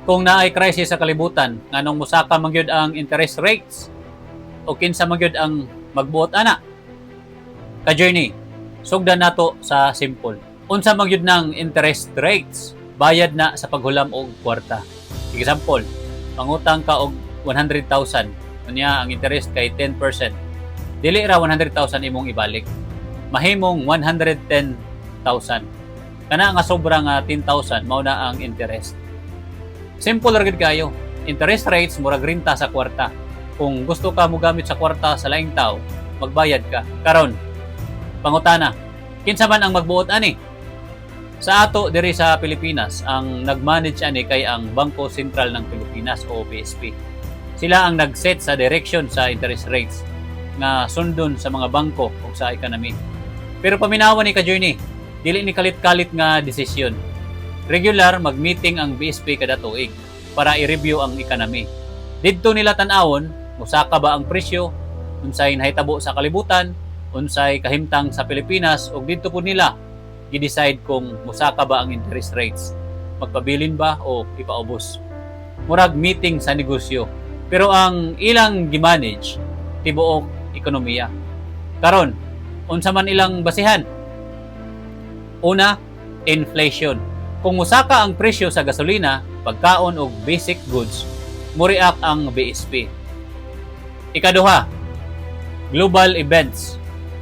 Kung naay crisis sa kalibutan, nganong musaka man gyud ang interest rates o kinsa man gyud ang magbuot ana. Ka-journey, sugdan nato sa simple. Unsa man gyud nang interest rates? Bayad na sa paghulam og kwarta. Example, pangutang ka og 100,000, unya ang interest kay 10%. Dili ra 100,000 imong ibalik. Mahimong 110,000. Kana nga sobra nga 10,000 mao na ang interest. Simple ra gid kayo. Interest rates murag renta sa kwarta. Kung gusto ka mo gamit sa kwarta sa laing tao, magbayad ka. Karon, pangutana, kinsa man ang magbuot ani? Sa ato diri sa Pilipinas, ang nag-manage ani kay ang Bangko Sentral ng Pilipinas o BSP. Sila ang nag-set sa direction sa interest rates nga sundon sa mga bangko o sa economy. Pero paminawan ni ka-journey, dili ni kalit-kalit nga desisyon. Regular mag-meeting ang BSP kada tuig para i-review ang economy. Didto nila tan-awon, musaka ba ang presyo, unsay nahitabo sa kalibutan, unsay kahimtang sa Pilipinas ug didto po nila i-decide kung musaka ba ang interest rates, magpabilin ba o ipaubos. Murag meeting sa negosyo. Pero ang ilang gimanage tibuok ekonomiya. Karon, unsa man ilang basihan? Una, inflation. Kung musaka ang presyo sa gasolina, pagkaon og basic goods, mo-react ang BSP. Ikaduha, global events.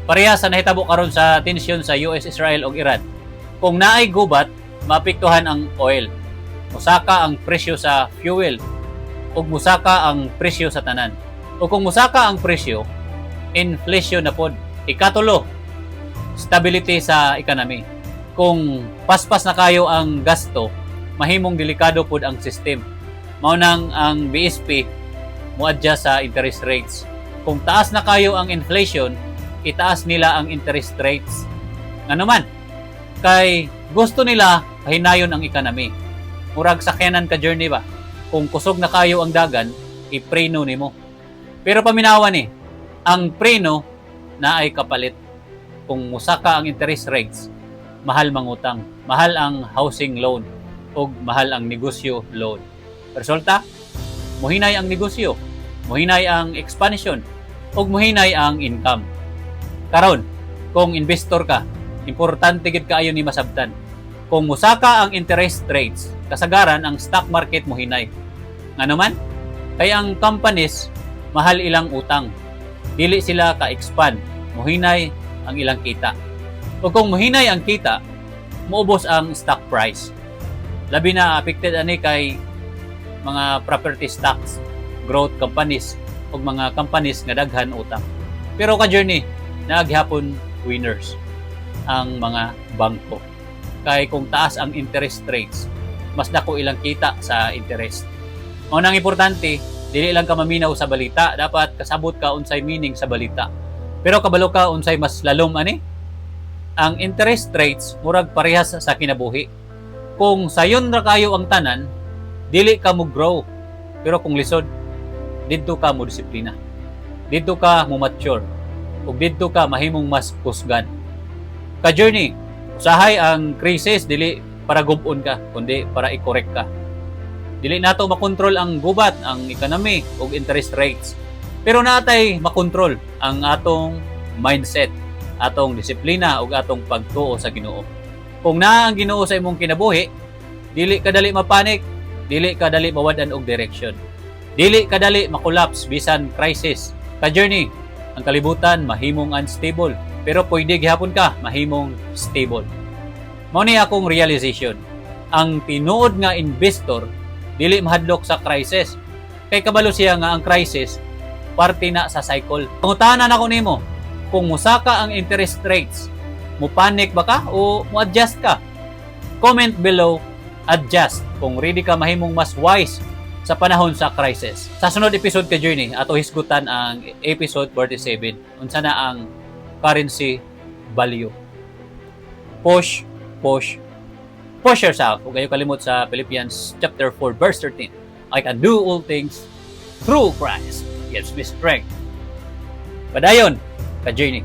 Pareha sa nahitabo karon sa tensyon sa US, Israel ug Iran. Kung naay gubat, maapektuhan ang oil. Musaka ang presyo sa fuel ug musaka ang presyo sa tanan. O kung musaka ang presyo, inflation na pod. Ikatulo, stability sa economy. Kung paspas na kayo ang gasto, mahimong delikado pod ang system. Mao nang ang BSP mo-adjust sa interest rates. Kung taas na kayo ang inflation, itaas nila ang interest rates. Ano man, kay gusto nila pahinayon ang economy. Murag sakyanan ka journey ba? Kung kusog na kayo ang dagan, ipreno nimo. Pero paminawan ni, ang preno na ay kapalit. Kung musaka ang interest rates, mahal mangutang, mahal ang housing loan, o mahal ang negosyo loan. Resulta, muhinay ang negosyo, muhinay ang expansion, o muhinay ang income. Karon, kung investor ka, importante gid kaayo ni masabtan. Kung musaka ang interest rates, kasagaran ang stock market mo hinay. Ngano man? Kay ang companies mahal ilang utang. Dili sila ka-expand, muhinay ang ilang kita. O kung muhinay ang kita, muubos ang stock price. Labi na affected ani kay mga property stocks, growth companies ug mga companies nga daghan utang. Pero ka-journey, naghapon winners ang mga bangko. Kay kung taas ang interest rates, mas dako ilang kita sa interest. Mao nang importante, dili lang ka maminaw sa balita, dapat kasabot ka unsay meaning sa balita. Pero kabalo ka unsay mas lalom ani? Ang interest rates murag parehas sa kinabuhi. Kung sayon ra kayo ang tanan, dili ka mo grow. Pero kung lisod, didto ka mo disiplina. Didto ka mo mature. Ug didto ka mahimong mas kusgan. Ka-journey, usahay ang krisis dili para gubon ka, kundi para i-correct ka. Dili nato makontrol ang gubat, ang economy ug interest rates. Pero natay makontrol ang atong mindset, atong disiplina ug atong pagtuo sa Ginoo. Kung naa ang Ginoo sa imong kinabuhi, dili ka dali mapanik, dili ka dali mawadan og direction. Dili ka dali makolaps bisan crisis. Ka-journey, ang kalibutan mahimong unstable, pero pwede gihapon ka mahimong stable. Mao ni akong realization. Ang tinuod nga investor dili mahadlok sa crisis. Kay kabalo siya nga ang crisis parte na sa cycle. Pangutanan ako nimo, kung musaka ang interest rates, mo panic ba ka o mo adjust ka? Comment below, adjust kung ready ka mahimong mas wise sa panahon sa crisis. Sa sunod episode ka journey, ato hisgutan ang episode 47. Unsa na ang currency value. Push yourself. Huwag kayo kalimot sa Philippians chapter 4 verse 13. I can do all things through Christ gives me strength. Padayon ka journey.